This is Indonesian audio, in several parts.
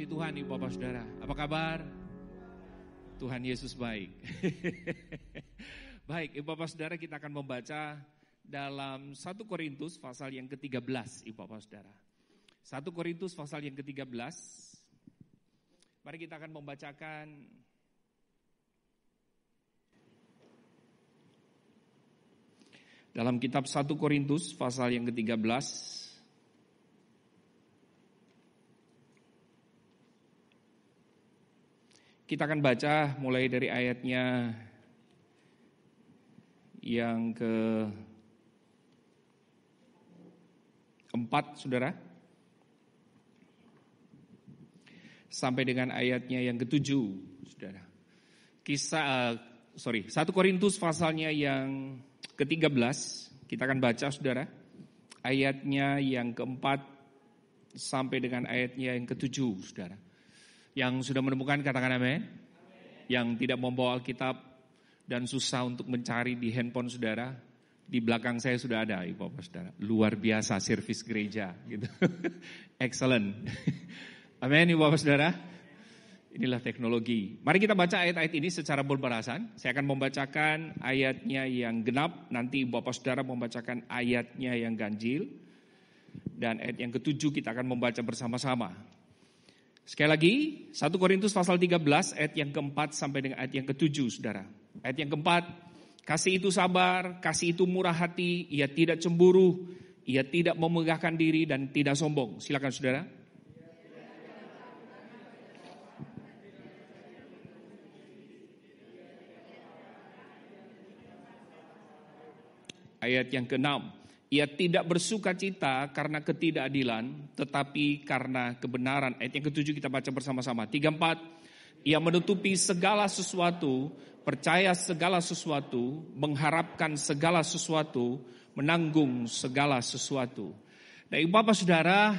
Puji Tuhan Ibu Bapak Saudara. Apa kabar? Tuhan Yesus baik. Baik, Ibu Bapak Saudara, kita akan membaca dalam 1 Korintus pasal yang ke-13, Ibu Bapak Saudara. 1 Korintus pasal yang ke-13. Mari kita akan membacakan dalam kitab 1 Korintus pasal yang ke-13. Kita akan baca mulai dari ayatnya yang ke-4, Saudara, sampai dengan ayatnya yang ke-7, Saudara. 1 Korintus pasalnya yang ke-13, kita akan baca, Saudara, ayatnya yang ke-4 sampai dengan ayatnya yang ke-7, Saudara. Yang sudah menemukan katakan amin. Yang tidak membawa Alkitab dan susah untuk mencari di handphone saudara, di belakang saya sudah ada, Ibu Bapak Saudara. Luar biasa servis gereja gitu. Excellent. Amin, Ibu Bapak Saudara. Inilah teknologi. Mari kita baca ayat-ayat ini secara berbarasan. Saya akan membacakan ayatnya yang genap, nanti Ibu Bapak Saudara membacakan ayatnya yang ganjil. Dan ayat yang ke-7 kita akan membaca bersama-sama. Sekali lagi, 1 Korintus pasal 13 ayat yang ke-4 sampai dengan ayat yang ke-7, Saudara. Ayat yang ke-4, kasih itu sabar, kasih itu murah hati, ia tidak cemburu, ia tidak memegahkan diri dan tidak sombong. Silakan, Saudara. Ayat yang ke-6. Ia tidak bersuka cita karena ketidakadilan, tetapi karena kebenaran. Ayat yang ke-7 kita baca bersama-sama. 3-4. Ia menutupi segala sesuatu, percaya segala sesuatu, mengharapkan segala sesuatu, menanggung segala sesuatu. Nah, Ibu Bapak Saudara,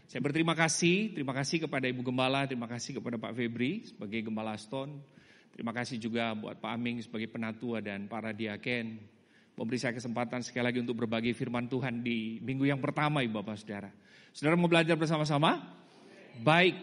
saya berterima kasih. Terima kasih kepada Ibu Gembala, terima kasih kepada Pak Febri sebagai Gembala Stone. Terima kasih juga buat Pak Aming sebagai penatua dan para diaken. Memberi saya kesempatan sekali lagi untuk berbagi firman Tuhan di minggu yang pertama, Ibu Bapak Saudara. Saudara mau belajar bersama-sama? Baik.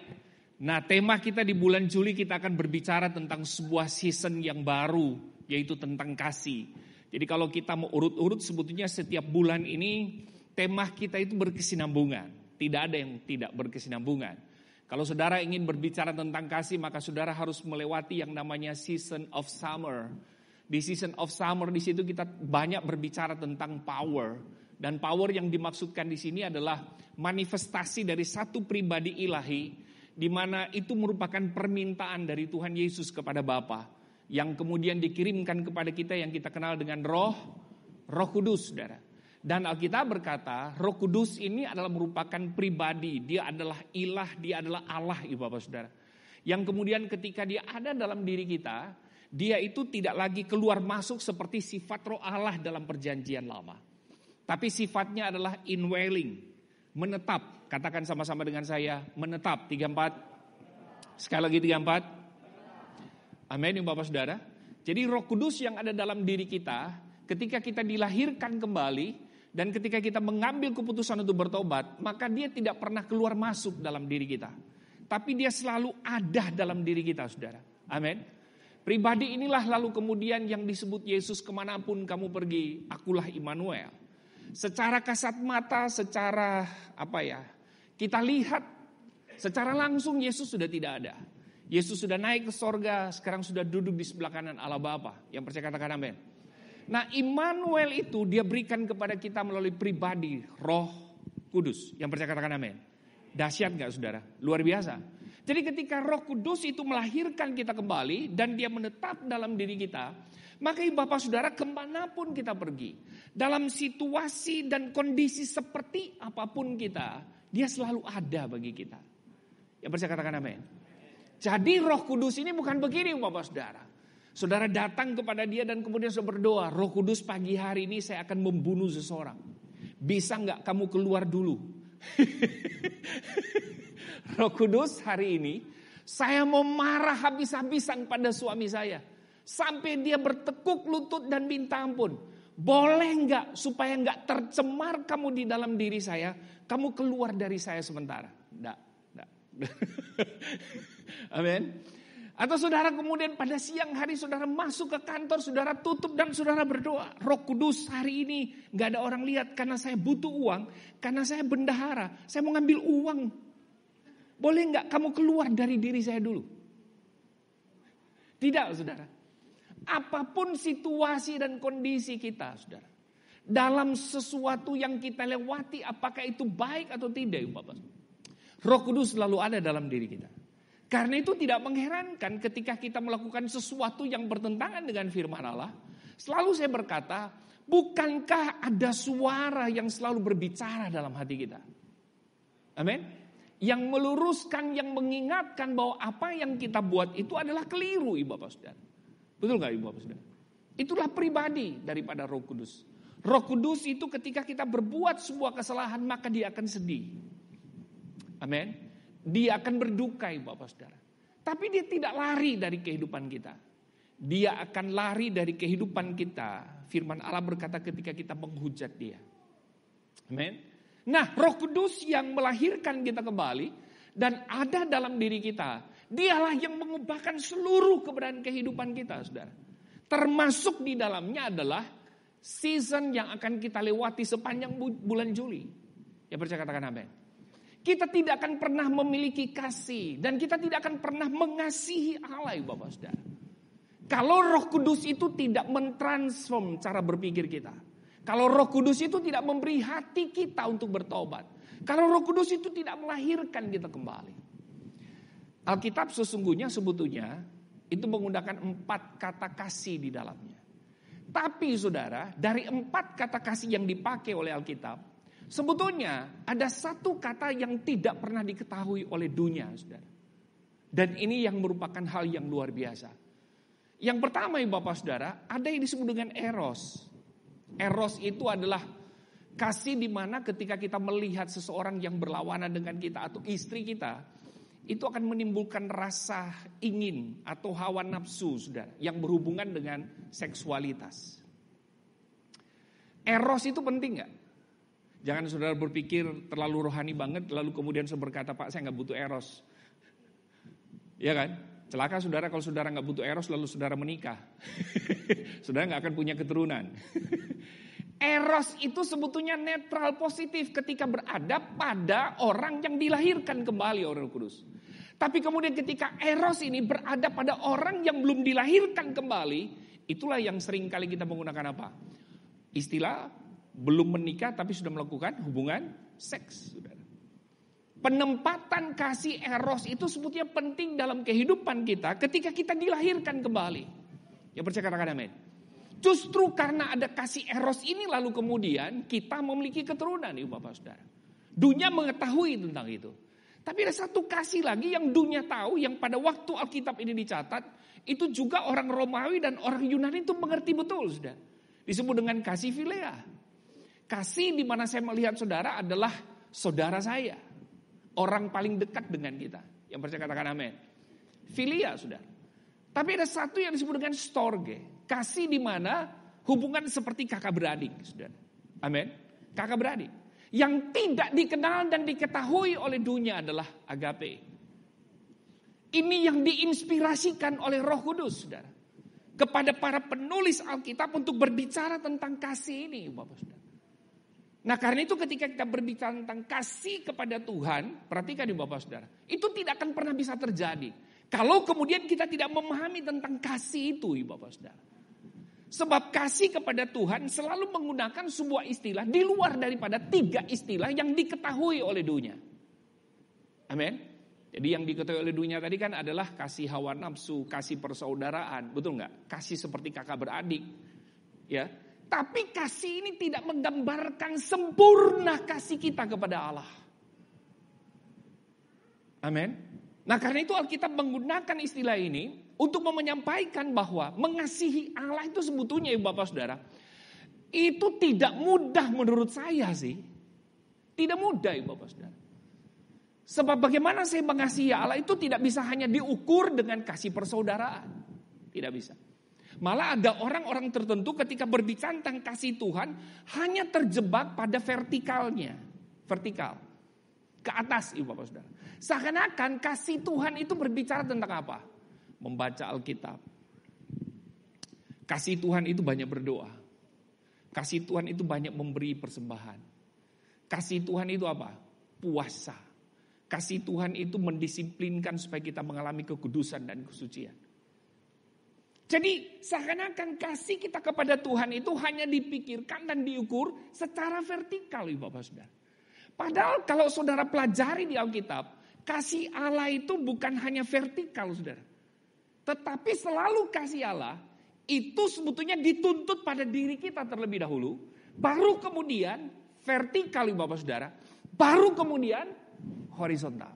Nah, tema kita di bulan Juli kita akan berbicara tentang sebuah season yang baru, yaitu tentang kasih. Jadi kalau kita mau urut-urut sebetulnya setiap bulan ini tema kita itu berkesinambungan. Tidak ada yang tidak berkesinambungan. Kalau saudara ingin berbicara tentang kasih, maka saudara harus melewati yang namanya season of summer. Di season of summer di situ kita banyak berbicara tentang power, dan power yang dimaksudkan di sini adalah manifestasi dari satu pribadi ilahi, di mana itu merupakan permintaan dari Tuhan Yesus kepada Bapa yang kemudian dikirimkan kepada kita yang kita kenal dengan Roh Kudus, Saudara. Dan Alkitab berkata Roh Kudus ini adalah merupakan pribadi, dia adalah ilah, dia adalah Allah, Ibu Bapak Saudara. Yang kemudian ketika dia ada dalam diri kita, dia itu tidak lagi keluar masuk seperti sifat Roh Allah dalam perjanjian lama. Tapi sifatnya adalah indwelling, menetap. Katakan sama-sama dengan saya, menetap. 3-4. Sekali lagi 3-4. Amin, Bapak Saudara. Jadi Roh Kudus yang ada dalam diri kita, ketika kita dilahirkan kembali dan ketika kita mengambil keputusan untuk bertobat, maka dia tidak pernah keluar masuk dalam diri kita. Tapi dia selalu ada dalam diri kita, Saudara. Amin. Pribadi inilah lalu kemudian yang disebut Yesus, kemanapun kamu pergi, akulah Immanuel. Secara kasat mata, secara kita lihat secara langsung Yesus sudah tidak ada. Yesus sudah naik ke sorga, sekarang sudah duduk di sebelah kanan Allah Bapa. Yang percaya katakan amin. Nah, Immanuel itu dia berikan kepada kita melalui pribadi Roh Kudus. Yang percaya katakan amin. Dahsyat gak, saudara? Luar biasa. Jadi ketika Roh Kudus itu melahirkan kita kembali dan dia menetap dalam diri kita, maka Bapak Saudara kemanapun kita pergi, dalam situasi dan kondisi seperti apapun kita, dia selalu ada bagi kita. Yang percaya katakan amin. Jadi Roh Kudus ini bukan begini, Bapak Saudara. Saudara datang kepada dia dan kemudian saudara berdoa, Roh Kudus pagi hari ini saya akan membunuh seseorang. Bisa gak kamu keluar dulu? Roh Kudus hari ini saya mau marah habis-habisan pada suami saya. Sampai dia bertekuk lutut dan minta ampun. Boleh enggak supaya enggak tercemar kamu di dalam diri saya, kamu keluar dari saya sementara? Enggak. Amin. Atau saudara kemudian pada siang hari saudara masuk ke kantor, saudara tutup dan saudara berdoa. Roh Kudus, hari ini gak ada orang lihat karena saya butuh uang. Karena saya bendahara, saya mau ngambil uang. Boleh gak kamu keluar dari diri saya dulu? Tidak saudara. Apapun situasi dan kondisi kita saudara. Dalam sesuatu yang kita lewati, apakah itu baik atau tidak Bapak? Roh Kudus selalu ada dalam diri kita. Karena itu tidak mengherankan ketika kita melakukan sesuatu yang bertentangan dengan firman Allah. Selalu saya berkata, bukankah ada suara yang selalu berbicara dalam hati kita? Amin. Yang meluruskan, yang mengingatkan bahwa apa yang kita buat itu adalah keliru, Ibu Bapak Saudara. Betul gak Ibu Bapak Saudara? Itulah pribadi daripada Roh Kudus. Roh Kudus itu ketika kita berbuat sebuah kesalahan maka dia akan sedih. Amin. Dia akan berduka Bapak Saudara. Tapi dia tidak lari dari kehidupan kita. Dia akan lari dari kehidupan kita. Firman Allah berkata ketika kita menghujat dia. Amin. Nah, Roh Kudus yang melahirkan kita kembali dan ada dalam diri kita. Dialah yang mengubahkan seluruh keberadaan kehidupan kita Saudara. Termasuk di dalamnya adalah season yang akan kita lewati sepanjang bulan Juli. Ya percaya katakan amin. Kita tidak akan pernah memiliki kasih. Dan kita tidak akan pernah mengasihi Allah Bapak Saudara. Kalau Roh Kudus itu tidak mentransform cara berpikir kita. Kalau Roh Kudus itu tidak memberi hati kita untuk bertobat. Kalau Roh Kudus itu tidak melahirkan kita kembali. Alkitab sesungguhnya sebetulnya itu menggunakan 4 kata kasih di dalamnya. Tapi saudara, dari 4 kata kasih yang dipakai oleh Alkitab, sebetulnya ada 1 kata yang tidak pernah diketahui oleh dunia, saudara. Dan ini yang merupakan hal yang luar biasa. Yang pertama, Bapak Saudara, ada yang disebut dengan eros. Eros itu adalah kasih di mana ketika kita melihat seseorang yang berlawanan dengan kita atau istri kita, itu akan menimbulkan rasa ingin atau hawa nafsu, saudara, yang berhubungan dengan seksualitas. Eros itu penting gak? Jangan saudara berpikir terlalu rohani banget lalu kemudian saya berkata, Pak saya gak butuh eros. Ya kan? Celaka saudara kalau saudara gak butuh eros lalu saudara menikah. Saudara gak akan punya keturunan. Eros itu sebetulnya netral positif ketika berada pada orang yang dilahirkan kembali oleh Roh Kudus. Tapi kemudian ketika eros ini berada pada orang yang belum dilahirkan kembali, itulah yang sering kali kita menggunakan apa? Istilah belum menikah tapi sudah melakukan hubungan seks, saudara. Penempatan kasih eros itu sebetulnya penting dalam kehidupan kita ketika kita dilahirkan kembali. Ya percaya katakan amin. Justru karena ada kasih eros ini lalu kemudian kita memiliki keturunan, Ibu Bapak Saudara. Dunia mengetahui tentang itu. Tapi ada 1 kasih lagi yang dunia tahu, yang pada waktu Alkitab ini dicatat, itu juga orang Romawi dan orang Yunani itu mengerti betul, saudara. Disebut dengan kasih Philea. Kasih di mana saya melihat saudara adalah saudara saya. Orang paling dekat dengan kita. Yang percaya katakan amin. Filia saudara. Tapi ada 1 yang disebut dengan storge. Kasih di mana hubungan seperti kakak beradik saudara. Amin. Kakak beradik. Yang tidak dikenal dan diketahui oleh dunia adalah agape. Ini yang diinspirasikan oleh Roh Kudus saudara. Kepada para penulis Alkitab untuk berbicara tentang kasih ini Bapak Saudara. Nah karena itu ketika kita berbicara tentang kasih kepada Tuhan, perhatikan nih Bapak Saudara, itu tidak akan pernah bisa terjadi kalau kemudian kita tidak memahami tentang kasih itu Bapak Saudara. Sebab kasih kepada Tuhan selalu menggunakan sebuah istilah di luar daripada 3 istilah yang diketahui oleh dunia. Amin. Jadi yang diketahui oleh dunia tadi kan adalah kasih hawa nafsu, kasih persaudaraan, betul nggak? Kasih seperti kakak beradik, ya. Tapi kasih ini tidak menggambarkan sempurna kasih kita kepada Allah. Amin. Nah karena itu Alkitab menggunakan istilah ini untuk menyampaikan bahwa mengasihi Allah itu sebetulnya ya Bapak Saudara, itu tidak mudah menurut saya sih. Tidak mudah ya Bapak Saudara. Sebab bagaimana saya mengasihi Allah itu tidak bisa hanya diukur dengan kasih persaudaraan. Tidak bisa. Malah ada orang-orang tertentu ketika berbicara tentang kasih Tuhan hanya terjebak pada vertikalnya. Vertikal. ke atas, Ibu Bapak Saudara. Seakan-akan kasih Tuhan itu berbicara tentang apa? Membaca Alkitab. Kasih Tuhan itu banyak berdoa. Kasih Tuhan itu banyak memberi persembahan. Kasih Tuhan itu apa? Puasa. Kasih Tuhan itu mendisiplinkan supaya kita mengalami kekudusan dan kesucian. Jadi seakan-akan kasih kita kepada Tuhan itu hanya dipikirkan dan diukur secara vertikal, Ibu Bapak Saudara. Padahal kalau saudara pelajari di Alkitab, kasih Allah itu bukan hanya vertikal, saudara. Tetapi selalu kasih Allah itu sebetulnya dituntut pada diri kita terlebih dahulu. Baru kemudian vertikal, Ibu Bapak Saudara. Baru kemudian horizontal.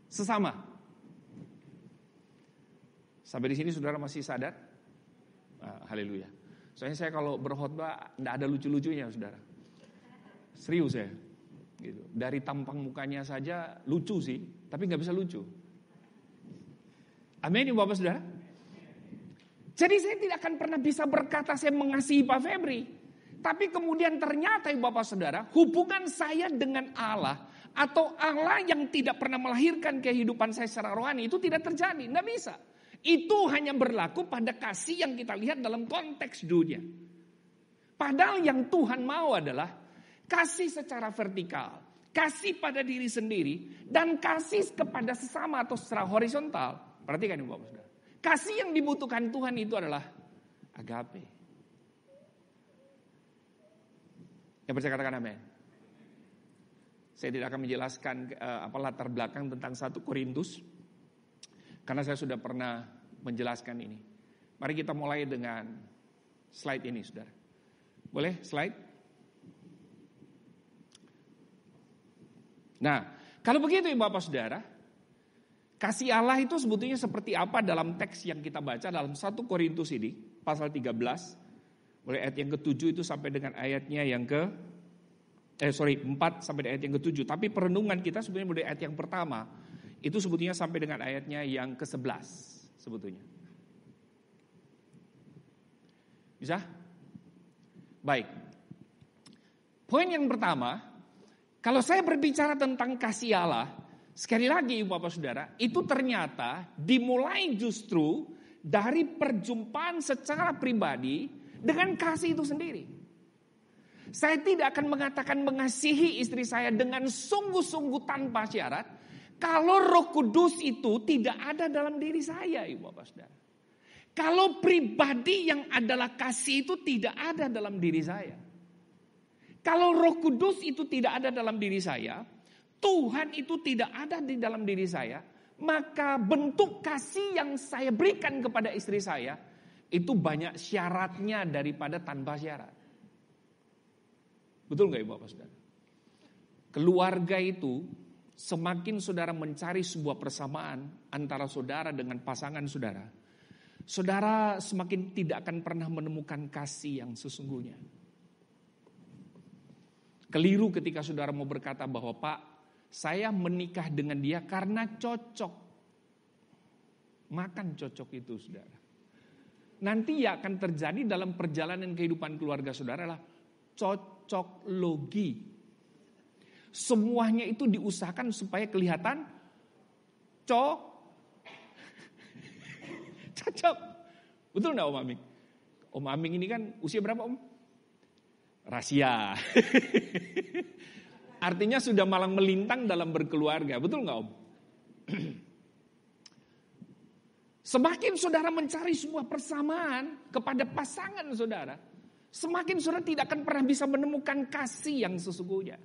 Sesama. Sampai di sini saudara masih sadar? Haleluya. Soalnya saya kalau berkhotbah tidak ada lucu-lucunya, saudara. Serius saya. Gitu. Dari tampang mukanya saja lucu sih, tapi nggak bisa lucu. Amin, Ibu Bapak Saudara. Jadi saya tidak akan pernah bisa berkata saya mengasihi Pak Febri. Tapi kemudian ternyata Ibu Bapak Saudara, hubungan saya dengan Allah atau Allah yang tidak pernah melahirkan kehidupan saya secara rohani itu tidak terjadi, nggak bisa. Itu hanya berlaku pada kasih yang kita lihat dalam konteks dunia. Padahal yang Tuhan mau adalah kasih secara vertikal, kasih pada diri sendiri, dan kasih kepada sesama atau secara horizontal. Perhatikan Ibu Bapak Saudara. Kasih yang dibutuhkan Tuhan itu adalah agape. Yang percaya katakan amin. Saya tidak akan menjelaskan latar belakang tentang 1 Korintus. Karena saya sudah pernah menjelaskan ini. Mari kita mulai dengan slide ini, saudara. Boleh slide? Nah, kalau begitu Ibu Bapak Saudara, kasih Allah itu sebetulnya seperti apa dalam teks yang kita baca dalam 1 Korintus ini, pasal 13, mulai ayat yang ke-7 itu sampai dengan ayatnya yang 4 sampai ayat yang ke-7. Tapi perenungan kita sebetulnya mulai ayat yang pertama, itu sebetulnya sampai dengan ayatnya yang ke-11 sebetulnya. Bisa? Baik. Poin yang pertama, kalau saya berbicara tentang kasih Allah, sekali lagi Ibu Bapak Saudara, itu ternyata dimulai justru dari perjumpaan secara pribadi dengan kasih itu sendiri. Saya tidak akan mengatakan mengasihi istri saya dengan sungguh-sungguh tanpa syarat, kalau Roh Kudus itu tidak ada dalam diri saya, Ibu Bapak Saudara. Kalau pribadi yang adalah kasih itu tidak ada dalam diri saya. Kalau Roh Kudus itu tidak ada dalam diri saya, Tuhan itu tidak ada di dalam diri saya, maka bentuk kasih yang saya berikan kepada istri saya itu banyak syaratnya daripada tanpa syarat. Betul nggak Ibu Bapak Saudara? Keluarga itu semakin saudara mencari sebuah persamaan antara saudara dengan pasangan saudara, saudara semakin tidak akan pernah menemukan kasih yang sesungguhnya. Keliru ketika saudara mau berkata bahwa Pak, saya menikah dengan dia karena cocok. Makan cocok itu saudara. Nanti yang akan terjadi dalam perjalanan kehidupan keluarga saudara adalah cocok logi. Semuanya itu diusahakan supaya kelihatan cocok. Betul enggak Om Aming? Om Aming ini kan usia berapa Om? Rahasia. Artinya sudah malang melintang dalam berkeluarga. Betul enggak Om? Semakin saudara mencari sebuah persamaan kepada pasangan saudara, semakin saudara tidak akan pernah bisa menemukan kasih yang sesungguhnya.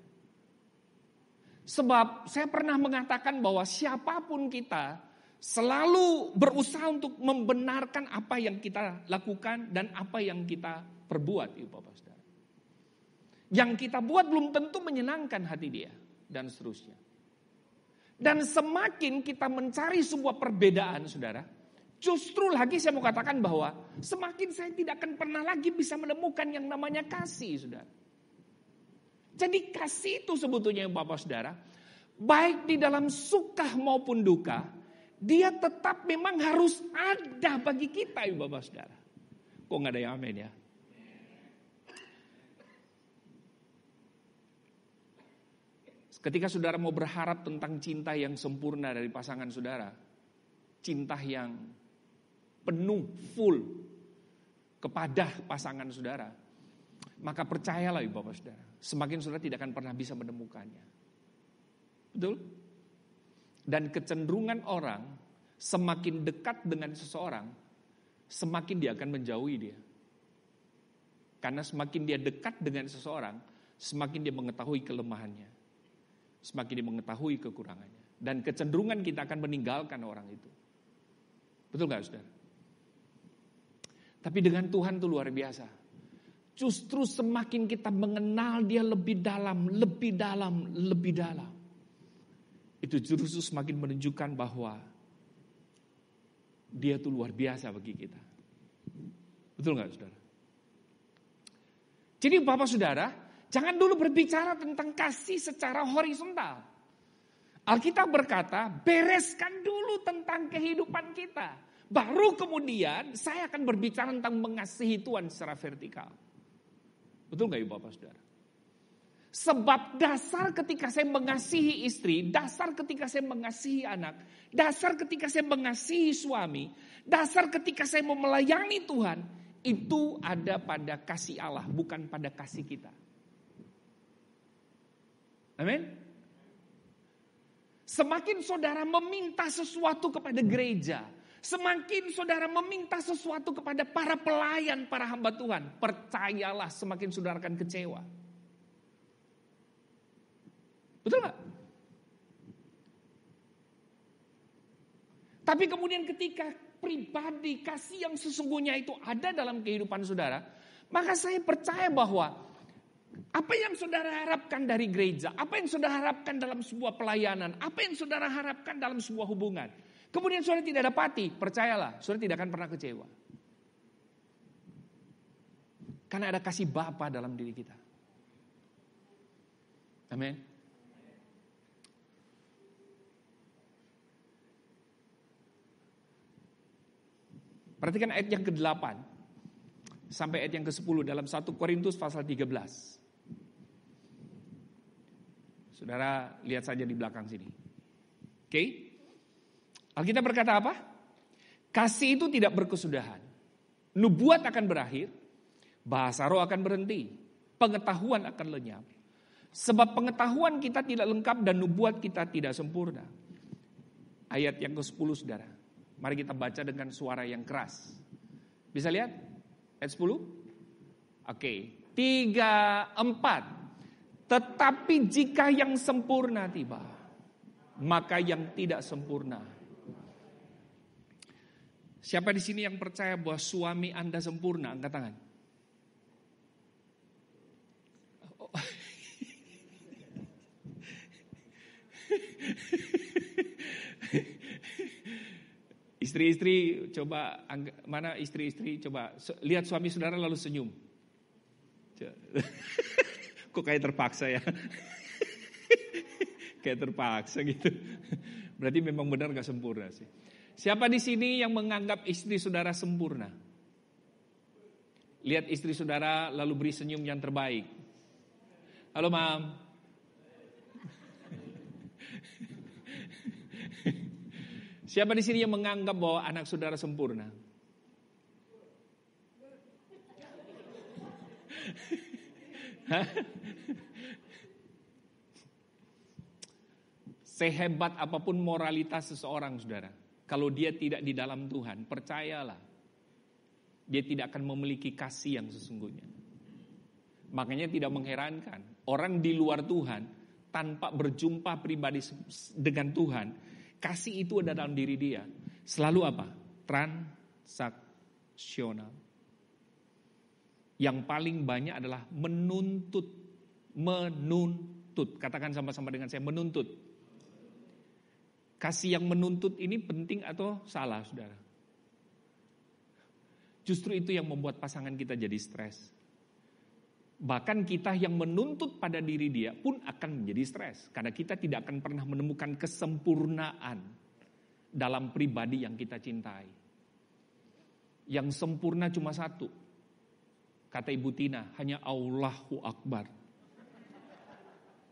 Sebab saya pernah mengatakan bahwa siapapun kita selalu berusaha untuk membenarkan apa yang kita lakukan dan apa yang kita perbuat, Ibu Bapak Saudara. Yang kita buat belum tentu menyenangkan hati dia dan seterusnya. Dan semakin kita mencari sebuah perbedaan, saudara, justru lagi saya mau katakan bahwa semakin saya tidak akan pernah lagi bisa menemukan yang namanya kasih, saudara. Jadi kasih itu sebetulnya Bapak Saudara, baik di dalam suka maupun duka, dia tetap memang harus ada bagi kita Ibu Bapak Saudara. Kok gak ada yang amin ya? Ketika saudara mau berharap tentang cinta yang sempurna dari pasangan saudara, cinta yang penuh, full kepada pasangan saudara, maka percayalah ibu bapak saudara, semakin saudara tidak akan pernah bisa menemukannya. Betul? Dan kecenderungan orang semakin dekat dengan seseorang, semakin dia akan menjauhi dia. Karena semakin dia dekat dengan seseorang, semakin dia mengetahui kelemahannya, semakin dia mengetahui kekurangannya. Dan kecenderungan kita akan meninggalkan orang itu. Betul gak saudara? Tapi dengan Tuhan itu luar biasa. Justru semakin kita mengenal dia lebih dalam, lebih dalam, lebih dalam, itu justru semakin menunjukkan bahwa dia itu luar biasa bagi kita. Betul gak saudara? Jadi Bapak Saudara, jangan dulu berbicara tentang kasih secara horizontal. Alkitab berkata, bereskan dulu tentang kehidupan kita. Baru kemudian saya akan berbicara tentang mengasihi Tuhan secara vertikal. Betul gak Bapak Saudara? Sebab dasar ketika saya mengasihi istri, dasar ketika saya mengasihi anak, dasar ketika saya mengasihi suami, dasar ketika saya mau melayani Tuhan, itu ada pada kasih Allah, bukan pada kasih kita. Amin. Semakin saudara meminta sesuatu kepada gereja, semakin saudara meminta sesuatu kepada para pelayan, para hamba Tuhan, percayalah semakin saudara akan kecewa. Betul gak? Tapi kemudian ketika pribadi kasih yang sesungguhnya itu ada dalam kehidupan saudara, maka saya percaya bahwa apa yang saudara harapkan dari gereja, apa yang saudara harapkan dalam sebuah pelayanan, apa yang saudara harapkan dalam sebuah hubungan, kemudian saudara tidak dapati, percayalah, saudara tidak akan pernah kecewa. Karena ada kasih Bapa dalam diri kita. Amin. Perhatikan ayat yang ke-8 sampai ayat yang ke-10 dalam 1 Korintus pasal 13. Saudara lihat saja di belakang sini. Oke? Alkitab berkata apa? Kasih itu tidak berkesudahan. Nubuat akan berakhir, bahasa roh akan berhenti, pengetahuan akan lenyap. Sebab pengetahuan kita tidak lengkap dan nubuat kita tidak sempurna. Ayat yang ke-10 saudara. Mari kita baca dengan suara yang keras. Bisa lihat? Ayat 10? Oke. 3, 4. Tetapi jika yang sempurna tiba, maka yang tidak sempurna. Siapa di sini yang percaya bahwa suami Anda sempurna? Angkat tangan. Istri-istri coba, mana istri-istri coba lihat suami saudara lalu senyum. Kok kayak terpaksa ya? Kayak terpaksa gitu. Berarti memang benar gak sempurna sih. Siapa di sini yang menganggap istri saudara sempurna? Lihat istri saudara lalu beri senyum yang terbaik. Halo Mam. Siapa di sini yang menganggap bahwa anak saudara sempurna? Sehebat apapun moralitas seseorang, saudara, kalau dia tidak di dalam Tuhan, percayalah, dia tidak akan memiliki kasih yang sesungguhnya. Makanya tidak mengherankan, orang di luar Tuhan, tanpa berjumpa pribadi dengan Tuhan, kasih itu ada dalam diri dia. Selalu apa? Transaksional. Yang paling banyak adalah menuntut. Menuntut. Katakan sama-sama dengan saya, menuntut. Kasih yang menuntut ini penting atau salah, saudara? Justru itu yang membuat pasangan kita jadi stres. Bahkan kita yang menuntut pada diri dia pun akan menjadi stres. Karena kita tidak akan pernah menemukan kesempurnaan dalam pribadi yang kita cintai. Yang sempurna cuma satu. Kata Ibu Tina, hanya Allahu Akbar.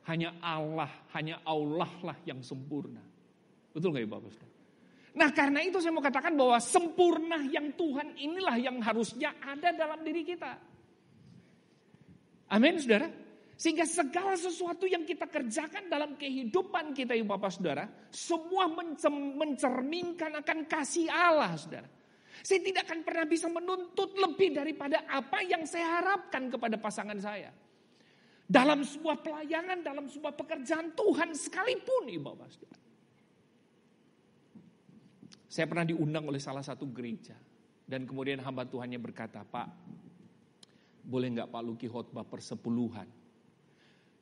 Hanya Allah lah yang sempurna. Betul gak ya Bapak Saudara? Nah karena itu saya mau katakan bahwa sempurna yang Tuhan inilah yang harusnya ada dalam diri kita. Amin saudara. Sehingga segala sesuatu yang kita kerjakan dalam kehidupan kita ya Bapak Saudara, semua mencerminkan akan kasih Allah saudara. Saya tidak akan pernah bisa menuntut lebih daripada apa yang saya harapkan kepada pasangan saya. Dalam sebuah pelayanan, dalam sebuah pekerjaan Tuhan sekalipun ya Bapak Saudara. Saya pernah diundang oleh salah satu gereja. Dan kemudian hamba Tuhannya berkata, Pak, boleh gak Pak Luki khotbah persepuluhan?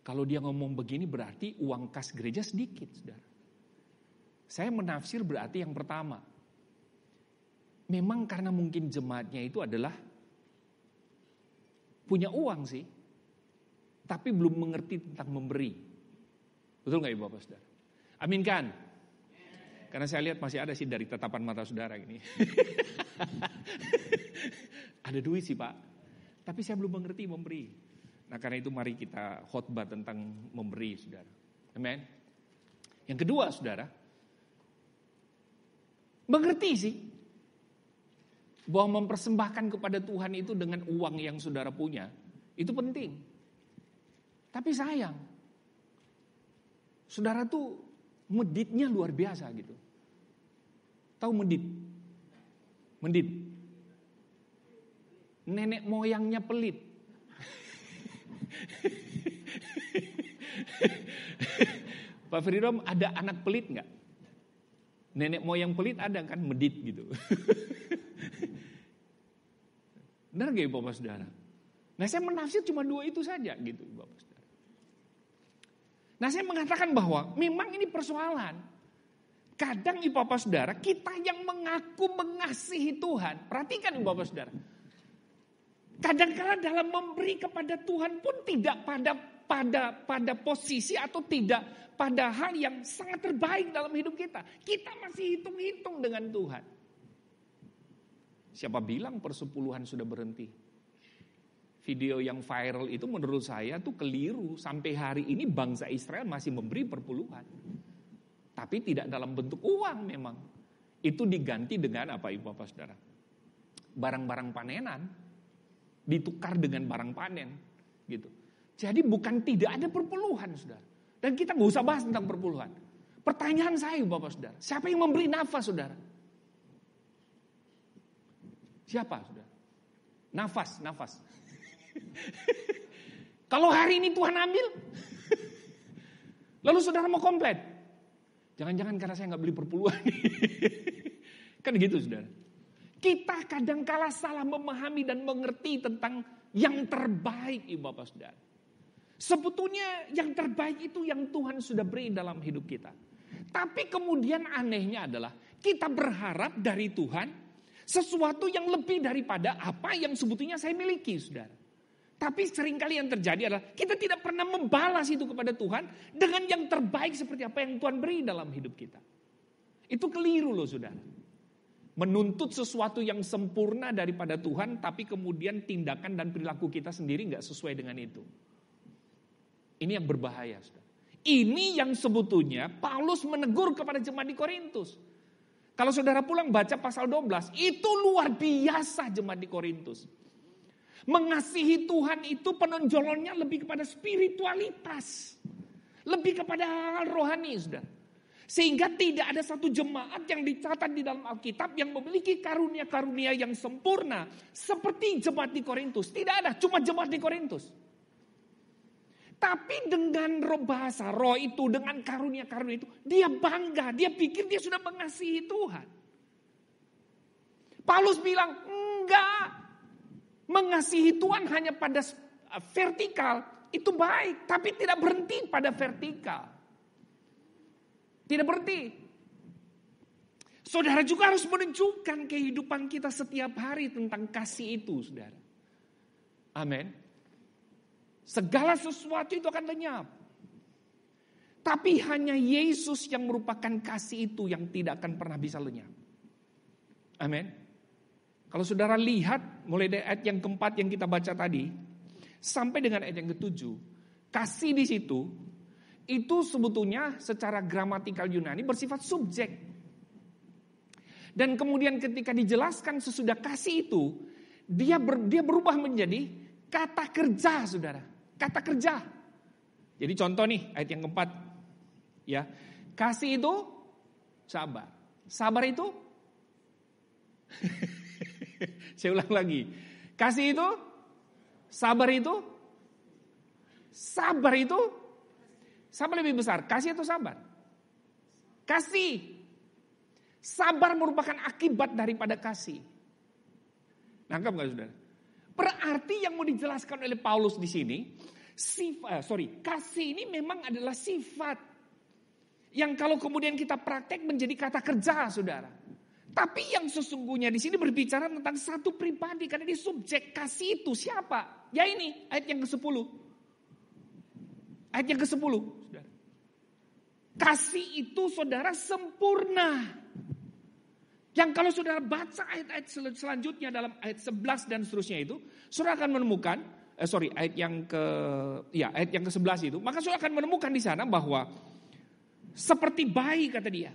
Kalau dia ngomong begini berarti uang kas gereja sedikit, saudara. Saya menafsir berarti yang pertama. Memang karena mungkin jemaatnya itu adalah punya uang sih. Tapi belum mengerti tentang memberi. Betul gak Ibu Bapak Saudara? Amin kan? Karena saya lihat masih ada sih dari tatapan mata saudara ini. Ada duit sih Pak. Tapi saya belum mengerti memberi. Nah karena itu mari kita khotbah tentang memberi saudara. Amin. Yang kedua saudara. Mengerti sih. Bahwa mempersembahkan kepada Tuhan itu dengan uang yang saudara punya. Itu penting. Tapi sayang. Saudara tuh meditnya luar biasa gitu. Tahu medit? Medit. Nenek moyangnya pelit. Pak Firidom ada anak pelit nggak? Nenek moyang pelit ada kan medit gitu. Benar gak Bapak Saudara? Nah saya menafsir cuma dua itu saja gitu Bapak Saudara. Nah saya mengatakan bahwa memang ini persoalan. Kadang Ibu Bapak Saudara kita yang mengaku mengasihi Tuhan. Perhatikan Ibu Bapak Saudara. Kadang-kadang dalam memberi kepada Tuhan pun tidak pada posisi atau tidak pada hal yang sangat terbaik dalam hidup kita. Kita masih hitung-hitung dengan Tuhan. Siapa bilang persepuluhan sudah berhenti? Video yang viral itu menurut saya tuh keliru. Sampai hari ini bangsa Israel masih memberi perpuluhan. Tapi tidak dalam bentuk uang memang. Itu diganti dengan apa Ibu Bapak Saudara? Barang-barang panenan. Ditukar dengan barang panen. Gitu. Jadi bukan tidak ada perpuluhan saudara. Dan kita gak usah bahas tentang perpuluhan. Pertanyaan saya Ibu Bapak Saudara. Siapa yang memberi nafas saudara? Siapa saudara? Nafas. Kalau hari ini Tuhan ambil, lalu saudara mau komplain. Jangan-jangan karena saya gak beli perpuluhan. Kan gitu saudara. Kita kadang-kala salah memahami dan mengerti tentang yang terbaik Ibu Bapak Saudara. Sebetulnya yang terbaik itu yang Tuhan sudah beri dalam hidup kita. Tapi kemudian anehnya adalah kita berharap dari Tuhan sesuatu yang lebih daripada apa yang sebetulnya saya miliki saudara. Tapi seringkali yang terjadi adalah kita tidak pernah membalas itu kepada Tuhan dengan yang terbaik seperti apa yang Tuhan beri dalam hidup kita. Itu keliru loh saudara. Menuntut sesuatu yang sempurna daripada Tuhan, tapi kemudian tindakan dan perilaku kita sendiri gak sesuai dengan itu. Ini yang berbahaya. Saudara. Ini yang sebetulnya Paulus menegur kepada jemaat di Korintus. Kalau saudara pulang baca pasal 12, itu luar biasa jemaat di Korintus. Mengasihi Tuhan itu penonjolannya lebih kepada spiritualitas. Lebih kepada hal rohani, saudara. Sehingga tidak ada satu jemaat yang dicatat di dalam Alkitab yang memiliki karunia-karunia yang sempurna. Seperti jemaat di Korintus. Tidak ada, cuma jemaat di Korintus. Tapi dengan roh bahasa, roh itu, dengan karunia-karunia itu, dia bangga, dia pikir dia sudah mengasihi Tuhan. Paulus bilang, enggak. Mengasihi Tuhan hanya pada vertikal, itu baik. Tapi tidak berhenti pada vertikal. Tidak berhenti. Saudara juga harus menunjukkan kehidupan kita setiap hari tentang kasih itu, saudara. Amin. Segala sesuatu itu akan lenyap. Tapi hanya Yesus yang merupakan kasih itu yang tidak akan pernah bisa lenyap. Amin. Kalau saudara lihat mulai dari ayat yang keempat yang kita baca tadi sampai dengan ayat yang ketujuh, kasih di situ itu sebetulnya secara gramatikal Yunani bersifat subjek. Dan kemudian ketika dijelaskan sesudah kasih itu, dia berubah menjadi kata kerja, saudara. Kata kerja. Jadi contoh nih ayat yang keempat. Ya, kasih itu sabar. Sabar itu saya ulang lagi. Kasih itu, sabar itu, sabar lebih besar. Kasih atau sabar? Kasih. Sabar merupakan akibat daripada kasih. Nangkap nggak, saudara? Berarti yang mau dijelaskan oleh Paulus di sini, kasih ini memang adalah sifat yang kalau kemudian kita praktek menjadi kata kerja, saudara. Tapi yang sesungguhnya di sini berbicara tentang satu pribadi, karena di subjek kasih itu siapa? Ya ini ayat yang ke-10. Ayat yang ke-10, saudara. Kasih itu, saudara, sempurna. Yang kalau saudara baca ayat-ayat selanjutnya dalam ayat 11 dan seterusnya itu, saudara akan menemukan, ayat yang ke-11 itu, maka saudara akan menemukan di sana bahwa seperti bayi, kata dia.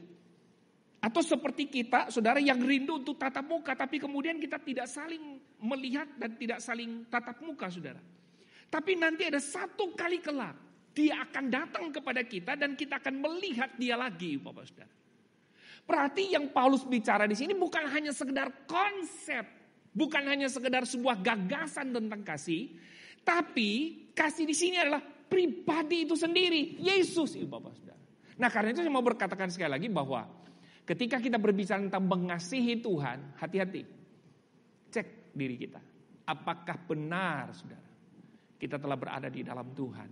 Atau seperti kita, saudara, yang rindu untuk tatap muka, tapi kemudian kita tidak saling melihat dan tidak saling tatap muka, saudara. Tapi nanti ada satu kali kelak, dia akan datang kepada kita dan kita akan melihat dia lagi, Bapak Saudara. Berarti yang Paulus bicara di sini bukan hanya sekedar konsep, bukan hanya sekedar sebuah gagasan tentang kasih, tapi kasih di sini adalah pribadi itu sendiri, Yesus, Bapak Saudara. Nah, karena itu saya mau berkatakan sekali lagi bahwa ketika kita berbicara tentang mengasihi Tuhan, hati-hati. Cek diri kita. Apakah benar, saudara, kita telah berada di dalam Tuhan.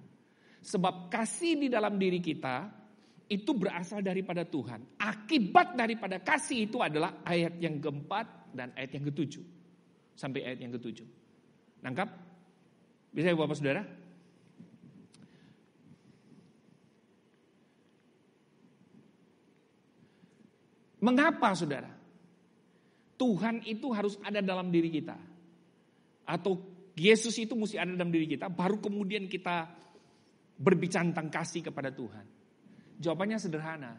Sebab kasih di dalam diri kita itu berasal daripada Tuhan. Akibat daripada kasih itu adalah ayat yang keempat dan ayat yang ke-7. Sampai ayat yang ke-7. Nangkap? Bisa ya Bapak Saudara? Mengapa, saudara? Tuhan itu harus ada dalam diri kita. Atau Yesus itu mesti ada dalam diri kita, baru kemudian kita berbicara tentang kasih kepada Tuhan. Jawabannya sederhana.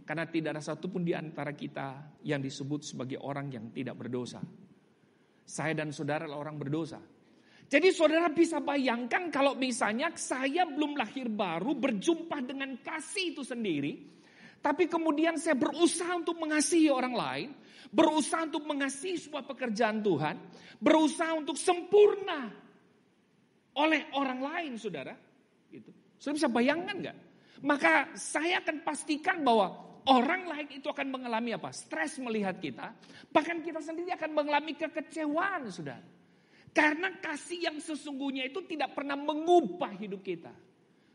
Karena tidak ada satupun di antara kita yang disebut sebagai orang yang tidak berdosa. Saya dan saudara adalah orang berdosa. Jadi saudara bisa bayangkan kalau misalnya saya belum lahir baru berjumpa dengan kasih itu sendiri. Tapi kemudian saya berusaha untuk mengasihi orang lain. Berusaha untuk mengasihi sebuah pekerjaan Tuhan. Berusaha untuk sempurna oleh orang lain, saudara. Gitu. Saudara bisa bayangkan gak? Maka saya akan pastikan bahwa orang lain itu akan mengalami apa? Stres melihat kita. Bahkan kita sendiri akan mengalami kekecewaan, saudara. Karena kasih yang sesungguhnya itu tidak pernah mengubah hidup kita.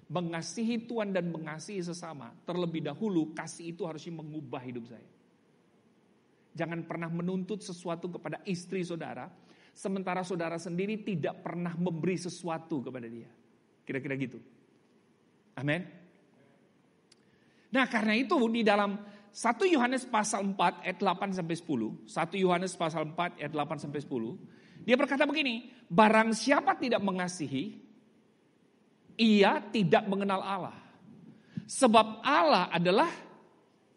Mengasihi Tuhan dan mengasihi sesama. Terlebih dahulu kasih itu harusnya mengubah hidup saya. Jangan pernah menuntut sesuatu kepada istri saudara. Sementara saudara sendiri tidak pernah memberi sesuatu kepada dia. Kira-kira gitu. Amin. Nah, karena itu di dalam 1 Yohanes pasal 4 ayat 8 sampai 10, 1 Yohanes pasal 4 ayat 8 sampai 10, dia berkata begini, barang siapa tidak mengasihi, ia tidak mengenal Allah. Sebab Allah adalah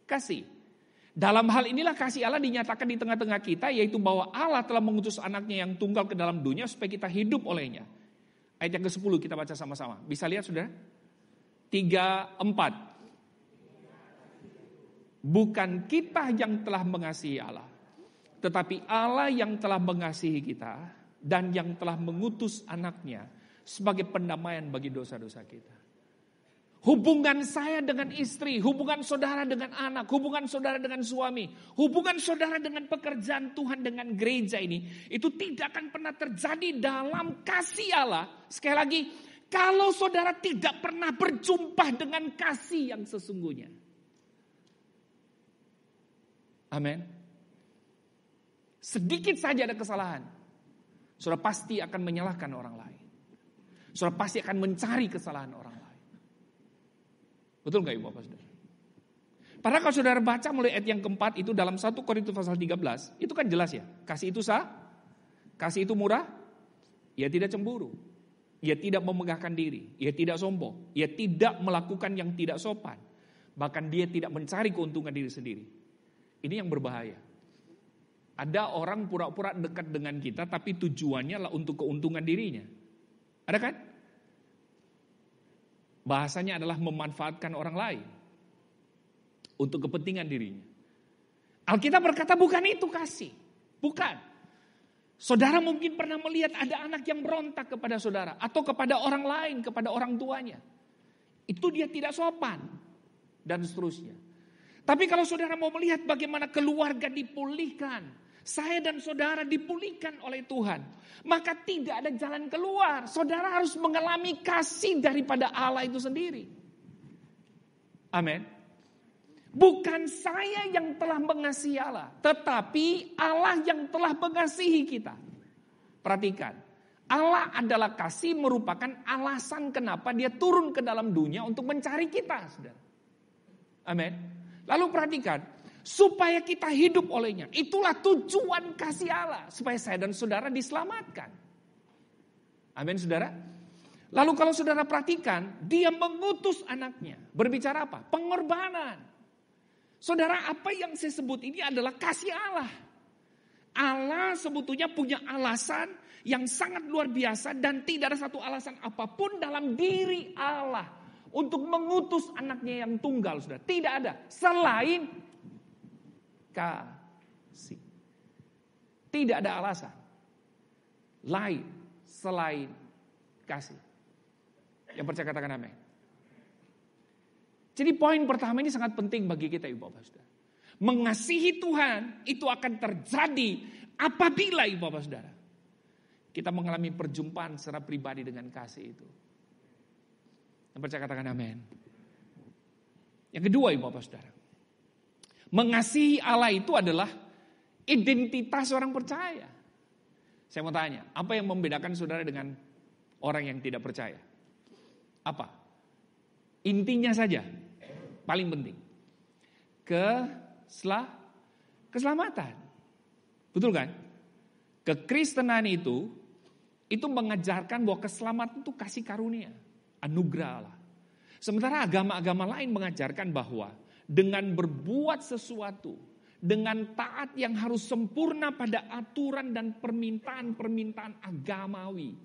kasih. Dalam hal inilah kasih Allah dinyatakan di tengah-tengah kita, yaitu bahwa Allah telah mengutus anaknya yang tunggal ke dalam dunia supaya kita hidup olehnya. Ayat yang ke-10 kita baca sama-sama. Bisa lihat saudara? 3, 4. Bukan kita yang telah mengasihi Allah, tetapi Allah yang telah mengasihi kita dan yang telah mengutus anaknya sebagai pendamaian bagi dosa-dosa kita. Hubungan saya dengan istri, hubungan saudara dengan anak, hubungan saudara dengan suami, hubungan saudara dengan pekerjaan Tuhan dengan gereja ini, itu tidak akan pernah terjadi dalam kasih Allah. Sekali lagi, kalau saudara tidak pernah berjumpa dengan kasih yang sesungguhnya. Amin. Sedikit saja ada kesalahan, saudara pasti akan menyalahkan orang lain. Saudara pasti akan mencari kesalahan orang lain. Betul gak Ibu Bapak Saudara? Padahal kalau saudara baca mulai ayat yang keempat itu dalam 1 Korintus pasal 13, itu kan jelas ya. Kasih itu sah, kasih itu murah, ia tidak cemburu. Ia tidak memegahkan diri, ia tidak sombong, ia tidak melakukan yang tidak sopan. Bahkan dia tidak mencari keuntungan diri sendiri. Ini yang berbahaya. Ada orang pura-pura dekat dengan kita tapi tujuannya lah untuk keuntungan dirinya. Ada kan? Bahasanya adalah memanfaatkan orang lain untuk kepentingan dirinya. Alkitab berkata bukan itu kasih. Bukan. Saudara mungkin pernah melihat ada anak yang berontak kepada saudara atau kepada orang lain, kepada orang tuanya. Itu dia tidak sopan dan seterusnya. Tapi kalau saudara mau melihat bagaimana keluarga dipulihkan, saya dan saudara dipulihkan oleh Tuhan, maka tidak ada jalan keluar. Saudara harus mengalami kasih daripada Allah itu sendiri. Amin. Bukan saya yang telah mengasihi Allah, tetapi Allah yang telah mengasihi kita. Perhatikan, Allah adalah kasih merupakan alasan kenapa dia turun ke dalam dunia untuk mencari kita, saudara. Amin. Lalu perhatikan, supaya kita hidup olehnya. Itulah tujuan kasih Allah, supaya saya dan saudara diselamatkan. Amin, saudara. Lalu kalau saudara perhatikan, dia mengutus anaknya. Berbicara apa? Pengorbanan. Saudara, apa yang saya sebut ini adalah kasih Allah. Allah sebetulnya punya alasan yang sangat luar biasa dan tidak ada satu alasan apapun dalam diri Allah untuk mengutus anaknya yang tunggal, saudara. Tidak ada selain kasih. Tidak ada alasan lain selain kasih. Yang percaya katakan amin. Jadi poin pertama ini sangat penting bagi kita, Ibu Bapak Saudara. Mengasihi Tuhan itu akan terjadi apabila, Ibu Bapak Saudara, kita mengalami perjumpaan secara pribadi dengan kasih itu. Yang percaya katakan amin. Yang kedua, Ibu Bapak Saudara, mengasihi Allah itu adalah identitas orang percaya. Saya mau tanya, apa yang membedakan saudara dengan orang yang tidak percaya? Apa? Intinya saja, paling penting, keselamatan. Betul kan? Kekristenan itu mengajarkan bahwa keselamatan itu kasih karunia, anugerah Allah. Sementara agama-agama lain mengajarkan bahwa dengan berbuat sesuatu, dengan taat yang harus sempurna pada aturan dan permintaan-permintaan agamawi,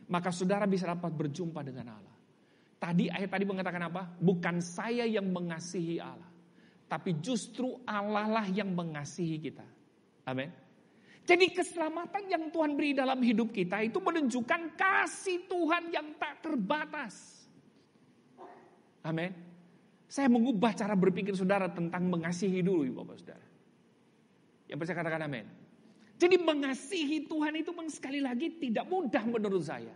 maka saudara bisa dapat berjumpa dengan Allah. Ayat tadi mengatakan apa? Bukan saya yang mengasihi Allah, tapi justru Allah lah yang mengasihi kita. Amin. Jadi keselamatan yang Tuhan beri dalam hidup kita itu menunjukkan kasih Tuhan yang tak terbatas. Amin. Saya mengubah cara berpikir saudara tentang mengasihi dulu, Ibu Bapak Saudara. Yang percaya katakan amin. Jadi mengasihi Tuhan itu sekali lagi tidak mudah menurut saya.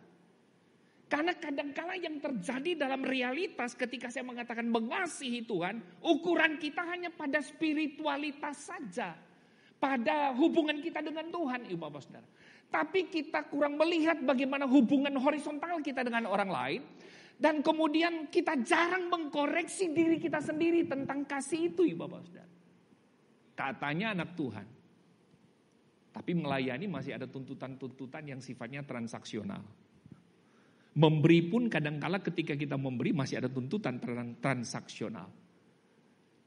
Karena kadangkala yang terjadi dalam realitas ketika saya mengatakan mengasihi Tuhan, ukuran kita hanya pada spiritualitas saja. Pada hubungan kita dengan Tuhan, Ibu Bapak Saudara. Tapi kita kurang melihat bagaimana hubungan horizontal kita dengan orang lain. Dan kemudian kita jarang mengkoreksi diri kita sendiri tentang kasih itu, Ibu Bapak Saudara. Katanya anak Tuhan. Tapi melayani masih ada tuntutan-tuntutan yang sifatnya transaksional. Memberi pun kadangkala ketika kita memberi masih ada tuntutan transaksional.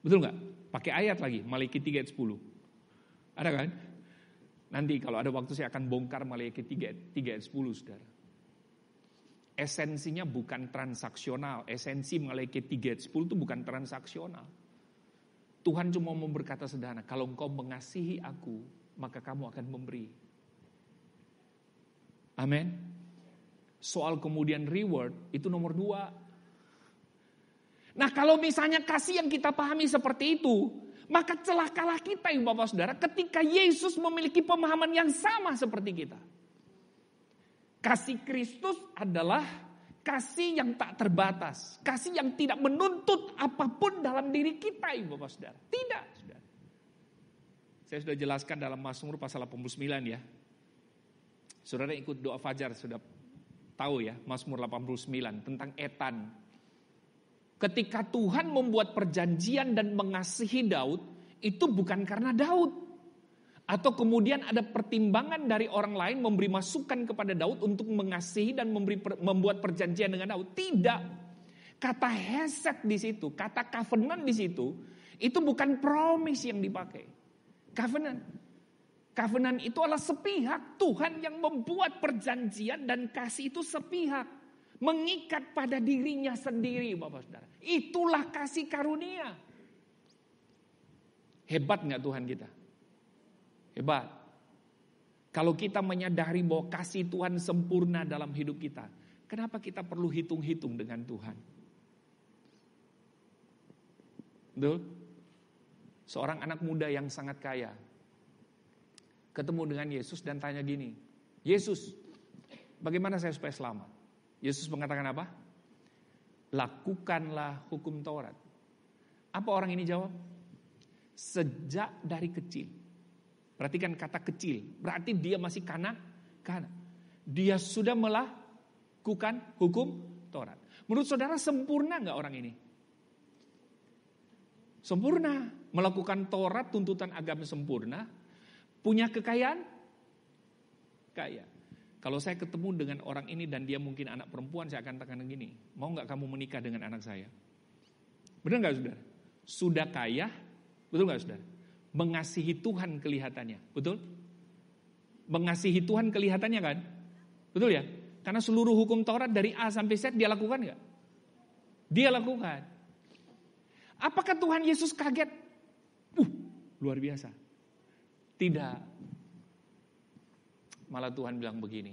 Betul nggak? Pakai ayat lagi, Maliaki 3 ayat 10. Ada kan? Nanti kalau ada waktu saya akan bongkar Maliaki 3 ayat 10, saudara. Esensinya bukan transaksional. Esensi Maliaki 3 ayat 10 itu bukan transaksional. Tuhan cuma mau berkata sederhana, kalau engkau mengasihi aku, maka kamu akan memberi. Amin. Soal kemudian reward itu nomor 2. Nah kalau misalnya kasih yang kita pahami seperti itu, maka celakalah kita, Ibu Bapak Saudara, ketika Yesus memiliki pemahaman yang sama seperti kita. Kasih Kristus adalah kasih yang tak terbatas, kasih yang tidak menuntut apapun dalam diri kita, Ibu Bapak Saudara. Tidak, saudara. Saya sudah jelaskan dalam Mazmur pasal 89 ya. Saudara ikut doa fajar sudah tahu ya, Mazmur 89 tentang Etan. Ketika Tuhan membuat perjanjian dan mengasihi Daud, itu bukan karena Daud. Atau kemudian ada pertimbangan dari orang lain memberi masukan kepada Daud untuk mengasihi dan membuat perjanjian dengan Daud. Tidak. Kata hesed di situ, kata covenant di situ, itu bukan promise yang dipakai. Covenant. Covenant itu adalah sepihak. Tuhan yang membuat perjanjian dan kasih itu sepihak. Mengikat pada dirinya sendiri, Bapak Saudara. Itulah kasih karunia. Hebat gak Tuhan kita? Hebat. Kalau kita menyadari bahwa kasih Tuhan sempurna dalam hidup kita, kenapa kita perlu hitung-hitung dengan Tuhan? Betul? Seorang anak muda yang sangat kaya ketemu dengan Yesus dan tanya gini, Yesus, bagaimana saya supaya selamat? Yesus mengatakan apa? Lakukanlah hukum Taurat. Apa orang ini jawab? Sejak dari kecil. Perhatikan kata kecil, berarti dia masih kanak. Dia sudah melakukan hukum Taurat. Menurut saudara sempurna gak orang ini? Sempurna. Melakukan Taurat, tuntutan agama sempurna. Punya kekayaan? Kaya. Kalau saya ketemu dengan orang ini dan dia mungkin anak perempuan, saya akan katakan gini, mau gak kamu menikah dengan anak saya? Benar gak saudara? Sudah kaya, betul gak saudara? Mengasihi Tuhan kelihatannya, betul? Mengasihi Tuhan kelihatannya kan? Betul ya? Karena seluruh hukum Taurat dari A sampai Z dia lakukan gak? Dia lakukan. Apakah Tuhan Yesus kaget? Luar biasa. Tidak. Malah Tuhan bilang begini.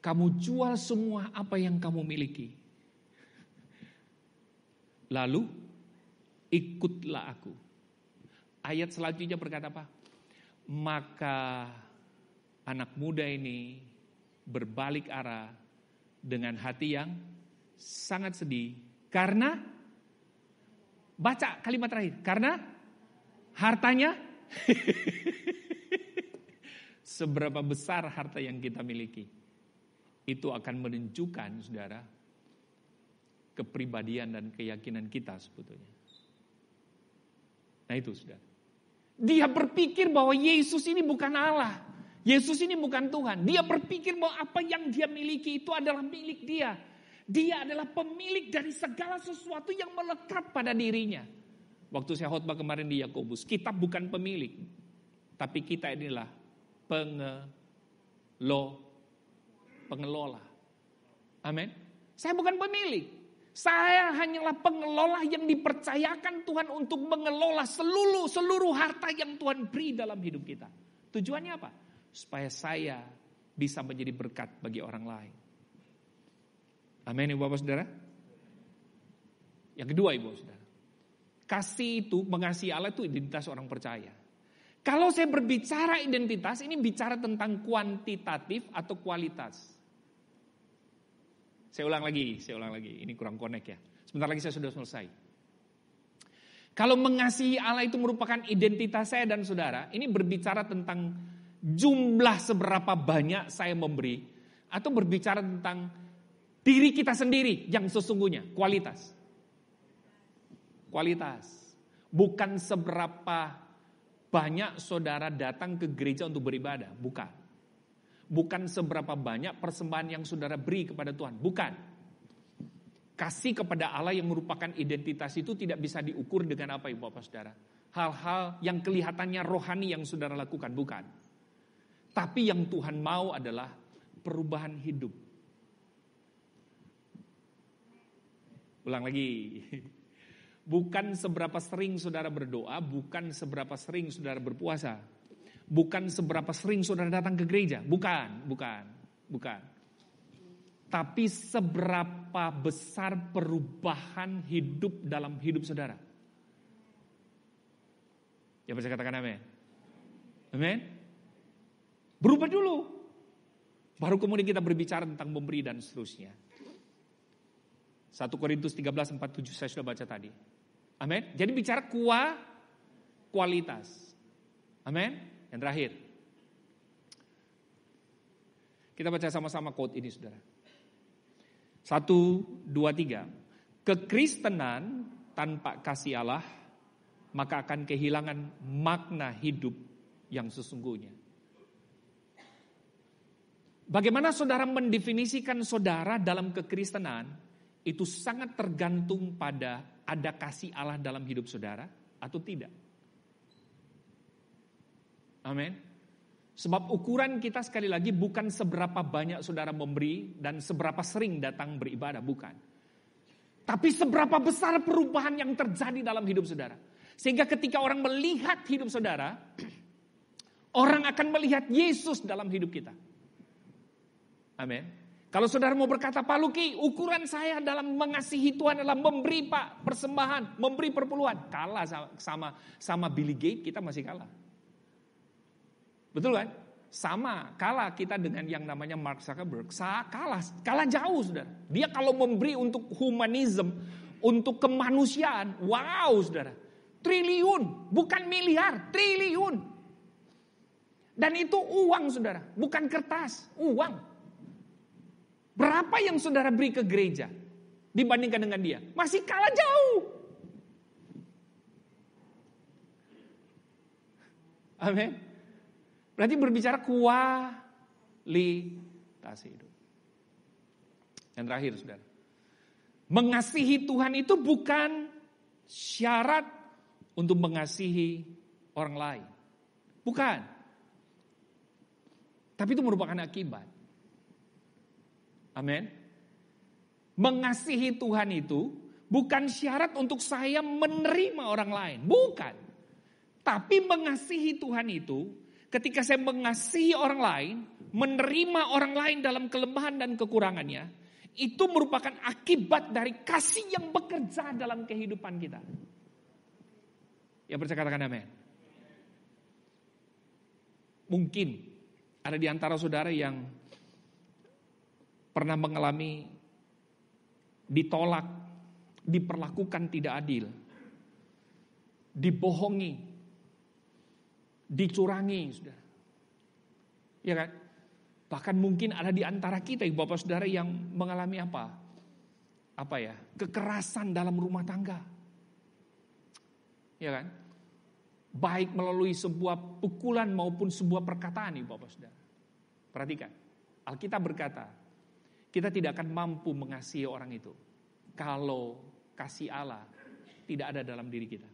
Kamu jual semua apa yang kamu miliki. Lalu ikutlah aku. Ayat selanjutnya berkata apa? Maka anak muda ini berbalik arah dengan hati yang sangat sedih. Karena, baca kalimat terakhir. Karena hartanya, seberapa besar harta yang kita miliki, itu akan menunjukkan, saudara, kepribadian dan keyakinan kita sebetulnya. Nah itu, saudara. Dia berpikir bahwa Yesus ini bukan Allah. Yesus ini bukan Tuhan. Dia berpikir bahwa apa yang dia miliki itu adalah milik dia. Dia adalah pemilik dari segala sesuatu yang melekat pada dirinya. Waktu saya khotbah kemarin di Yakobus, kita bukan pemilik. Tapi kita inilah pengelola. Amin. Saya bukan pemilik. Saya hanyalah pengelola yang dipercayakan Tuhan untuk mengelola seluruh harta yang Tuhan beri dalam hidup kita. Tujuannya apa? Supaya saya bisa menjadi berkat bagi orang lain. Amin, Ibu Bapak Saudara. Yang kedua, Ibu Bapak Saudara. Kasih itu, mengasihi Allah itu identitas orang percaya. Kalau saya berbicara identitas, ini bicara tentang kuantitatif atau kualitas. Saya ulang lagi. Ini kurang connect ya. Sebentar lagi saya sudah selesai. Kalau mengasihi Allah itu merupakan identitas saya dan saudara, ini berbicara tentang jumlah seberapa banyak saya memberi, atau berbicara tentang diri kita sendiri yang sesungguhnya, kualitas. Kualitas. Bukan seberapa banyak saudara datang ke gereja untuk beribadah, bukan. Bukan seberapa banyak persembahan yang saudara beri kepada Tuhan. Bukan. Kasih kepada Allah yang merupakan identitas itu tidak bisa diukur dengan apa, Ibu Bapak Saudara. Hal-hal yang kelihatannya rohani yang saudara lakukan. Bukan. Tapi yang Tuhan mau adalah perubahan hidup. Ulang lagi. Bukan seberapa sering saudara berdoa. Bukan seberapa sering saudara berpuasa. Bukan seberapa sering saudara datang ke gereja. Bukan. Tapi seberapa besar perubahan hidup dalam hidup saudara. Ya bisa katakan amin. Amin. Berubah dulu. Baru kemudian kita berbicara tentang memberi dan seterusnya. 1 Korintus 13:47 saya sudah baca tadi. Amin. Jadi bicara kualitas. Amin. Yang terakhir. Kita baca sama-sama quote ini, saudara. 1, 2, 3. Kekristenan tanpa kasih Allah maka akan kehilangan makna hidup yang sesungguhnya. Bagaimana saudara mendefinisikan saudara dalam kekristenan, itu sangat tergantung pada ada kasih Allah dalam hidup saudara atau tidak. Amin. Sebab ukuran kita sekali lagi bukan seberapa banyak saudara memberi dan seberapa sering datang beribadah, bukan. Tapi seberapa besar perubahan yang terjadi dalam hidup saudara. Sehingga ketika orang melihat hidup saudara, orang akan melihat Yesus dalam hidup kita. Amin. Kalau saudara mau berkata, Pak Luki, ukuran saya dalam mengasihi Tuhan adalah memberi Pak persembahan, memberi perpuluhan. Kalah sama Billy Gates, kita masih kalah. Betul kan? Sama, kalah kita dengan yang namanya Mark Zuckerberg. Kalah jauh saudara. Dia kalau memberi untuk humanism, untuk kemanusiaan, wow saudara. Triliun, bukan miliar, triliun. Dan itu uang saudara, bukan kertas, uang. Berapa yang saudara beri ke gereja dibandingkan dengan dia? Masih kalah jauh. Amin. Berarti berbicara kualitas hidup. Yang terakhir saudara, mengasihi Tuhan itu bukan syarat untuk mengasihi orang lain. Bukan. Tapi itu merupakan akibat. Amin. Mengasihi Tuhan itu bukan syarat untuk saya menerima orang lain. Bukan. Tapi mengasihi Tuhan itu ketika saya mengasihi orang lain, menerima orang lain dalam kelemahan dan kekurangannya, itu merupakan akibat dari kasih yang bekerja dalam kehidupan kita. Yang percaya katakan amin. Mungkin ada di antara saudara yang pernah mengalami ditolak, diperlakukan tidak adil, dibohongi, dicurangi, saudara. Ya kan? Bahkan mungkin ada di antara kita, Bapak Saudara, yang mengalami apa? Kekerasan dalam rumah tangga. Ya kan? Baik melalui sebuah pukulan maupun sebuah perkataan, Bapak Saudara. Perhatikan, Alkitab berkata, kita tidak akan mampu mengasihi orang itu kalau kasih Allah tidak ada dalam diri kita.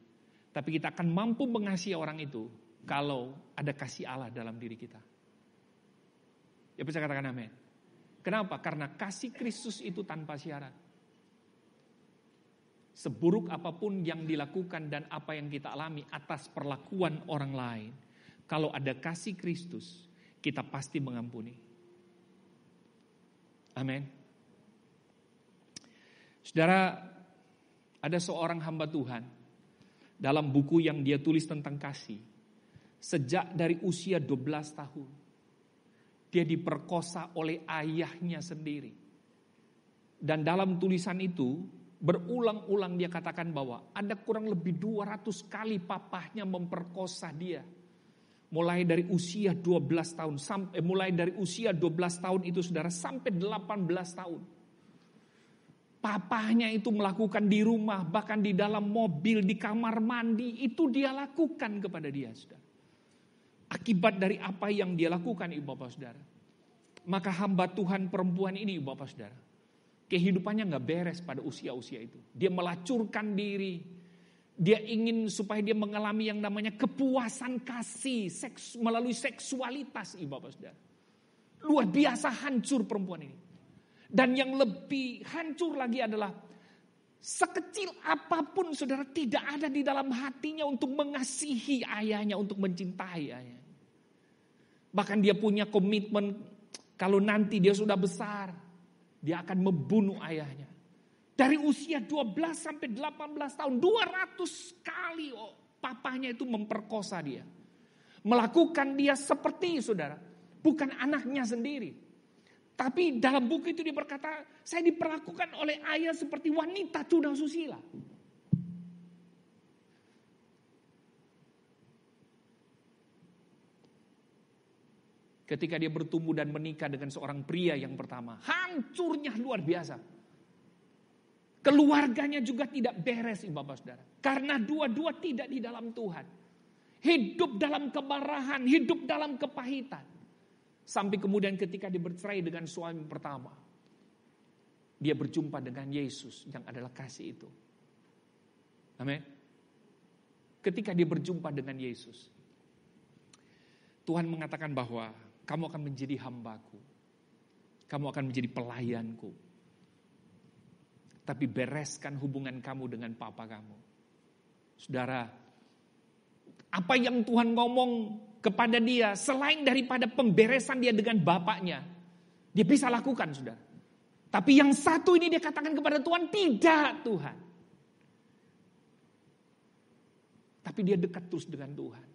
Tapi kita akan mampu mengasihi orang itu kalau ada kasih Allah dalam diri kita. Ya bisa katakan amin. Kenapa? Karena kasih Kristus itu tanpa syarat. Seburuk apapun yang dilakukan dan apa yang kita alami atas perlakuan orang lain, kalau ada kasih Kristus, kita pasti mengampuni. Amin. Saudara, ada seorang hamba Tuhan dalam buku yang dia tulis tentang kasih. Sejak dari usia 12 tahun, dia diperkosa oleh ayahnya sendiri. Dan dalam tulisan itu, berulang-ulang dia katakan bahwa ada kurang lebih 200 kali papahnya memperkosa dia. Mulai dari usia 12 tahun mulai dari usia 12 tahun itu saudara sampai 18 tahun. Papahnya itu melakukan di rumah, bahkan di dalam mobil, di kamar mandi, itu dia lakukan kepada dia, saudara. Akibat dari apa yang dia lakukan, Ibu Bapak Saudara. Maka hamba Tuhan perempuan ini, Ibu Bapak Saudara, kehidupannya gak beres pada usia-usia itu. Dia melacurkan diri. Dia ingin supaya dia mengalami yang namanya kepuasan kasih melalui seksualitas, Ibu Bapak Saudara. Luar biasa hancur perempuan ini. Dan yang lebih hancur lagi adalah sekecil apapun saudara tidak ada di dalam hatinya untuk mengasihi ayahnya, untuk mencintai ayahnya. Bahkan dia punya komitmen kalau nanti dia sudah besar, dia akan membunuh ayahnya. Dari usia 12 sampai 18 tahun, 200 kali papahnya itu memperkosa dia. Melakukan dia seperti saudara, bukan anaknya sendiri. Tapi dalam buku itu dia berkata, saya diperlakukan oleh ayah seperti wanita tuna susila. Ketika dia bertumbuh dan menikah dengan seorang pria yang pertama, hancurnya luar biasa. Keluarganya juga tidak beres, Bapak Saudara. Karena dua-dua tidak di dalam Tuhan. Hidup dalam kemarahan, hidup dalam kepahitan. Sampai kemudian ketika dia bercerai dengan suami pertama, dia berjumpa dengan Yesus yang adalah kasih itu. Amin. Ketika dia berjumpa dengan Yesus, Tuhan mengatakan bahwa kamu akan menjadi hambaku. Kamu akan menjadi pelayanku. Tapi bereskan hubungan kamu dengan papa kamu. Saudara, apa yang Tuhan ngomong kepada dia selain daripada pemberesan dia dengan bapaknya, dia bisa lakukan, saudara. Tapi yang satu ini dia katakan kepada Tuhan, tidak Tuhan. Tapi dia dekat terus dengan Tuhan.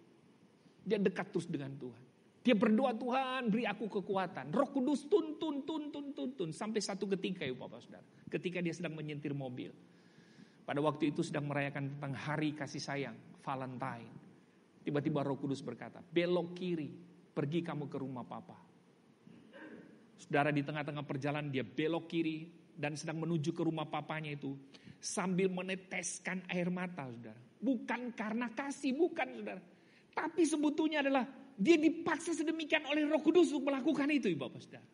Dia dekat terus dengan Tuhan. Dia berdoa, Tuhan beri aku kekuatan. Roh Kudus tuntun. Sampai satu ketika ya Bapak Saudara. Ketika dia sedang menyetir mobil. Pada waktu itu sedang merayakan tentang hari kasih sayang. Valentine. Tiba-tiba Roh Kudus berkata, belok kiri. Pergi kamu ke rumah Papa. Saudara, di tengah-tengah perjalanan dia belok kiri. Dan sedang menuju ke rumah papanya itu. Sambil meneteskan air mata, saudara. Bukan karena kasih, bukan, saudara. Tapi sebetulnya adalah dia dipaksa sedemikian oleh Roh Kudus untuk melakukan itu, Bapak Saudara.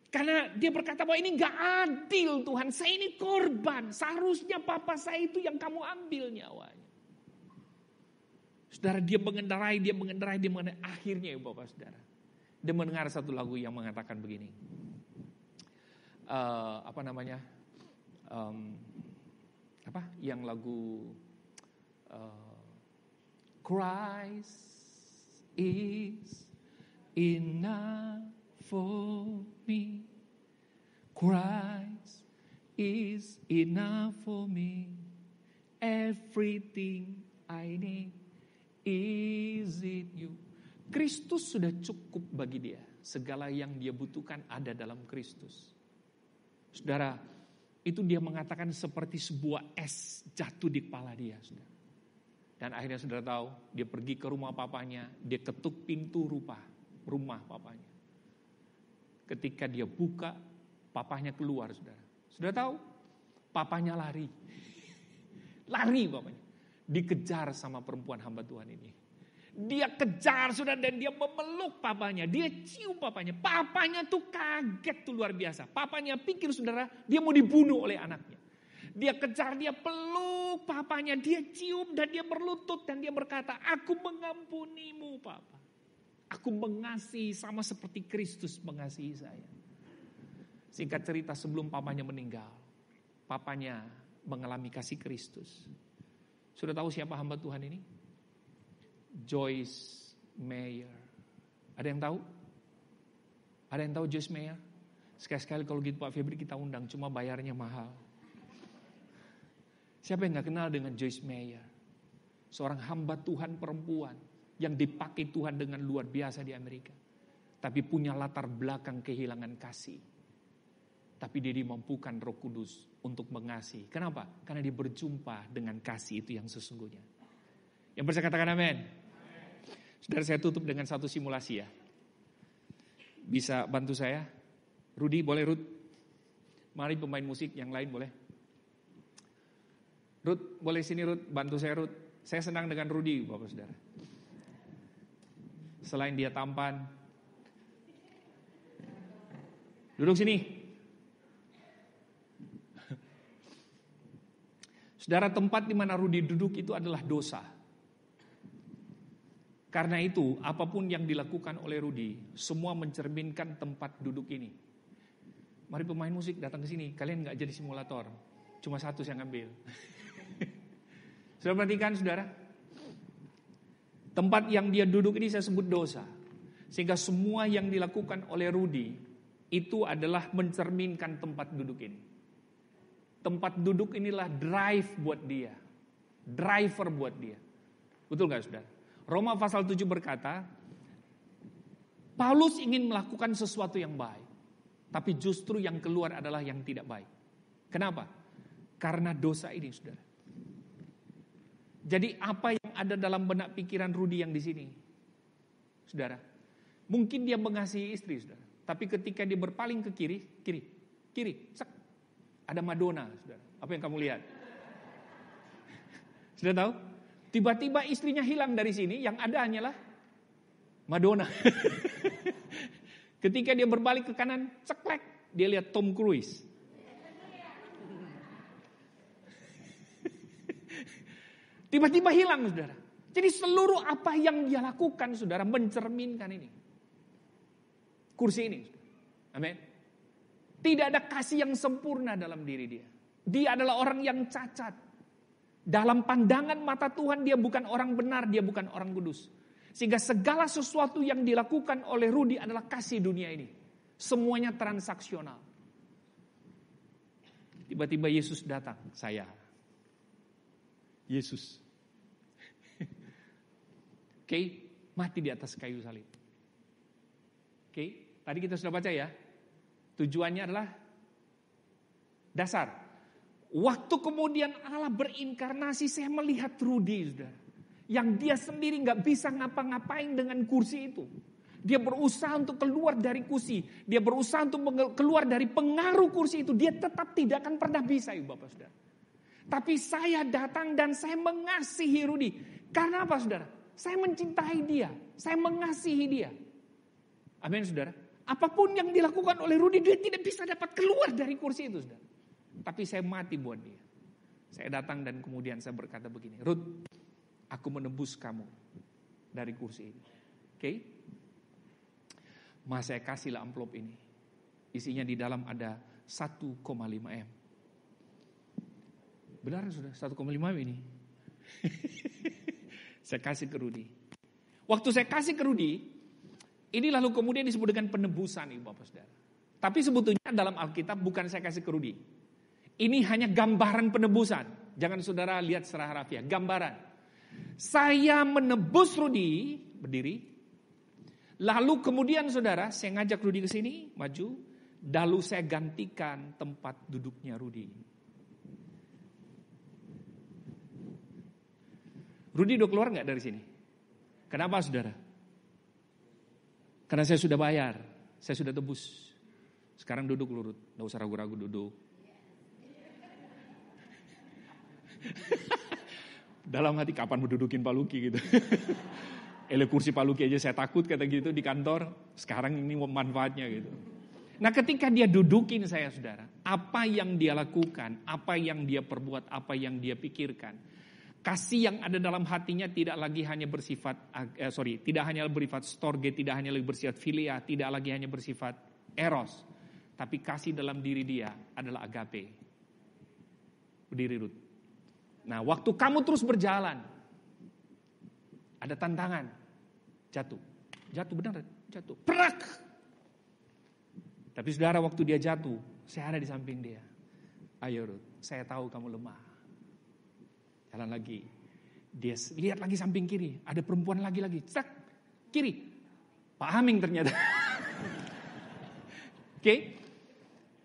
Karena dia berkata bahwa ini gak adil Tuhan, saya ini korban. Seharusnya papa saya itu yang kamu ambil nyawanya. Saudara, dia mengendarai. Akhirnya ya Bapak Saudara, dia mendengar satu lagu yang mengatakan begini. Yang lagu Christ is enough for me. Christ is enough for me. Everything I need is in you. Kristus sudah cukup bagi dia. Segala yang dia butuhkan ada dalam Kristus. Saudara, itu dia mengatakan seperti sebuah es jatuh di kepala dia, saudara. Dan akhirnya saudara tahu, dia pergi ke rumah papanya, dia ketuk pintu rumah papanya. Ketika dia buka, papanya keluar, saudara. Saudara tahu, papanya lari. Lari papanya. Dikejar sama perempuan hamba Tuhan ini. Dia kejar, saudara, dan dia memeluk papanya. Dia cium papanya. Papanya tuh kaget tuh luar biasa. Papanya pikir, saudara, dia mau dibunuh oleh anaknya. Dia kejar, dia peluk papanya, dia cium dan dia berlutut dan dia berkata, aku mengampunimu Papa. Aku mengasihi sama seperti Kristus mengasihi saya. Singkat cerita, sebelum papanya meninggal, papanya mengalami kasih Kristus. Sudah tahu siapa hamba Tuhan ini? Joyce Meyer. Ada yang tahu? Ada yang tahu Joyce Meyer? Sekali-sekali kalau gitu Pak Febri kita undang, cuma bayarnya mahal. Siapa yang gak kenal dengan Joyce Meyer? Seorang hamba Tuhan perempuan yang dipakai Tuhan dengan luar biasa di Amerika. Tapi punya latar belakang kehilangan kasih. Tapi dia dimampukan Roh Kudus untuk mengasihi. Kenapa? Karena dia berjumpa dengan kasih itu yang sesungguhnya. Yang percaya katakan amin. Saudara, saya tutup dengan satu simulasi ya. Bisa bantu saya? Rudy, boleh Ruth? Mari pemain musik yang lain boleh. Ruth, boleh sini Ruth, bantu saya Ruth. Saya senang dengan Rudy, Bapak Saudara. Selain dia tampan. Duduk sini. Saudara, tempat di mana Rudy duduk itu adalah dosa. Karena itu, apapun yang dilakukan oleh Rudy, semua mencerminkan tempat duduk ini. Mari pemain musik datang ke sini. Kalian gak jadi simulator. Cuma satu yang ngambil. Sudah perhatikan saudara? Tempat yang dia duduk ini saya sebut dosa. Sehingga semua yang dilakukan oleh Rudy itu adalah mencerminkan tempat duduk ini. Tempat duduk inilah drive buat dia. Driver buat dia. Betul gak saudara? Roma pasal 7 berkata, Paulus ingin melakukan sesuatu yang baik. Tapi justru yang keluar adalah yang tidak baik. Kenapa? Karena dosa ini saudara. Jadi apa yang ada dalam benak pikiran Rudy yang di sini? Saudara, mungkin dia mengasihi istri saudara. Tapi ketika dia berpaling ke kiri, sek. ada Madonna, saudara. Apa yang kamu lihat? Sudah tahu? Tiba-tiba istrinya hilang dari sini, yang ada hanyalah Madonna. Ketika dia berbalik ke kanan, ceklek, dia lihat Tom Cruise. Tiba-tiba hilang, saudara. Jadi seluruh apa yang dia lakukan, saudara, mencerminkan ini. Kursi ini. Amin. Tidak ada kasih yang sempurna dalam diri dia. Dia adalah orang yang cacat. Dalam pandangan mata Tuhan dia bukan orang benar, dia bukan orang kudus. Sehingga segala sesuatu yang dilakukan oleh Rudy adalah kasih dunia ini. Semuanya transaksional. Tiba-tiba Yesus datang, saya. Yesus. Oke, mati di atas kayu salib. Oke, tadi kita sudah baca ya. Tujuannya adalah dasar. Waktu kemudian Allah berinkarnasi, saya melihat Rudy, saudara. Yang dia sendiri gak bisa ngapa-ngapain dengan kursi itu. Dia berusaha untuk keluar dari kursi. Dia berusaha untuk keluar dari pengaruh kursi itu. Dia tetap tidak akan pernah bisa, ibu bapak saudara. Tapi saya datang dan saya mengasihi Rudy. Karena apa, saudara? Saya mencintai dia. Saya mengasihi dia. Amin, saudara. Apapun yang dilakukan oleh Rudy, dia tidak bisa dapat keluar dari kursi itu, saudara. Tapi saya mati buat dia. Saya datang dan kemudian saya berkata begini, Ruth, aku menebus kamu dari kursi ini. Oke? Mas, saya kasihlah amplop ini. Isinya di dalam ada 1,5 M. Benar sudah 1,5 M ini. Saya kasih ke Rudy. Waktu saya kasih ke Rudy, ini lalu kemudian disebut dengan penebusan, ibu bapak saudara. Tapi sebetulnya dalam Alkitab bukan saya kasih ke Rudy. Ini hanya gambaran penebusan. Jangan saudara lihat secara harfiah, gambaran. Saya menebus Rudy, berdiri. Lalu kemudian saudara, saya ngajak Rudy ke sini, maju. Lalu saya gantikan tempat duduknya Rudy. Rudy udah keluar gak dari sini? Kenapa saudara? Karena saya sudah bayar, saya sudah tebus. Sekarang duduk lurut, gak usah ragu-ragu duduk. Dalam hati kapan mau dudukin Pak Luki gitu. Kursi Pak Luki aja saya takut kata gitu di kantor. Sekarang ini manfaatnya gitu. Nah ketika dia dudukin saya saudara, apa yang dia lakukan, apa yang dia perbuat, apa yang dia pikirkan, kasih yang ada dalam hatinya tidak lagi hanya bersifat, tidak hanya bersifat storge, tidak hanya lagi bersifat filia, tidak lagi hanya bersifat eros, tapi kasih dalam diri dia adalah agape. Berdiri Ruth. Nah waktu kamu terus berjalan, ada tantangan, jatuh benar, jatuh, perak. Tapi saudara waktu dia jatuh, saya ada di samping dia. Ayo Ruth, saya tahu kamu lemah. Jalan lagi, dia lihat lagi samping kiri, ada perempuan lagi, cek kiri, Pak Haming ternyata. Oke,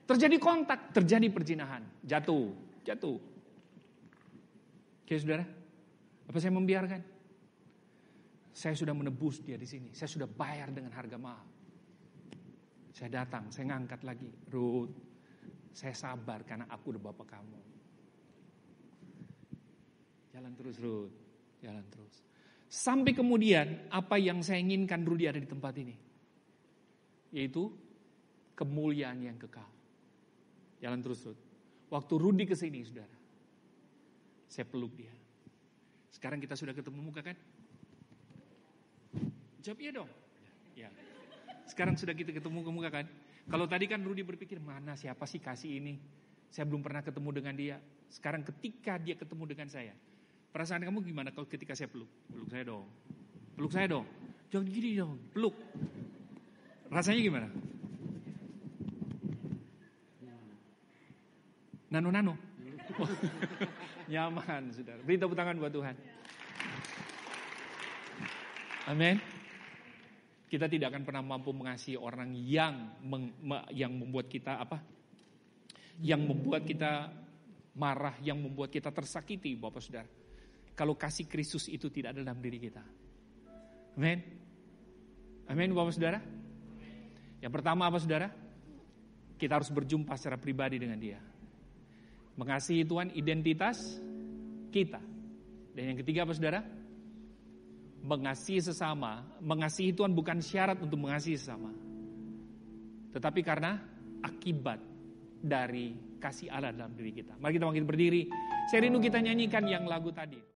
terjadi kontak, terjadi perjinahan, jatuh. Oke saudara, apa saya membiarkan? Saya sudah menebus dia di sini, saya sudah bayar dengan harga mahal. Saya datang, saya ngangkat lagi, Ruth, saya sabar karena aku udah bapak kamu. Jalan terus Ruth, jalan terus. Sampai kemudian apa yang saya inginkan Rudy ada di tempat ini, yaitu kemuliaan yang kekal. Jalan terus Ruth. Waktu Rudy kesini saudara, saya peluk dia. Sekarang kita sudah ketemu muka kan? Jawab iya dong. Ya. Sekarang sudah kita ketemu muka kan? Kalau tadi kan Rudy berpikir, mana siapa sih kasih ini? Saya belum pernah ketemu dengan dia. Sekarang ketika dia ketemu dengan saya, perasaan kamu gimana kalau ketika saya peluk? Peluk saya dong. Peluk saya dong. Jangan gini dong, peluk. Rasanya gimana? Nano. Nyaman, saudara. Beri tepuk tangan buat Tuhan. Amin. Kita tidak akan pernah mampu mengasihi orang yang membuat kita Yang membuat kita marah, yang membuat kita tersakiti, Bapak Saudara. Kalau kasih Kristus itu tidak ada dalam diri kita. Amin. Amin, Bapak Saudara. Yang pertama apa Saudara? Kita harus berjumpa secara pribadi dengan dia. Mengasihi Tuhan identitas kita. Dan yang ketiga apa saudara? Mengasihi sesama. Mengasihi Tuhan bukan syarat untuk mengasihi sesama, tetapi karena akibat dari kasih Allah dalam diri kita. Mari kita bangkit berdiri. Saya rindu kita nyanyikan yang lagu tadi.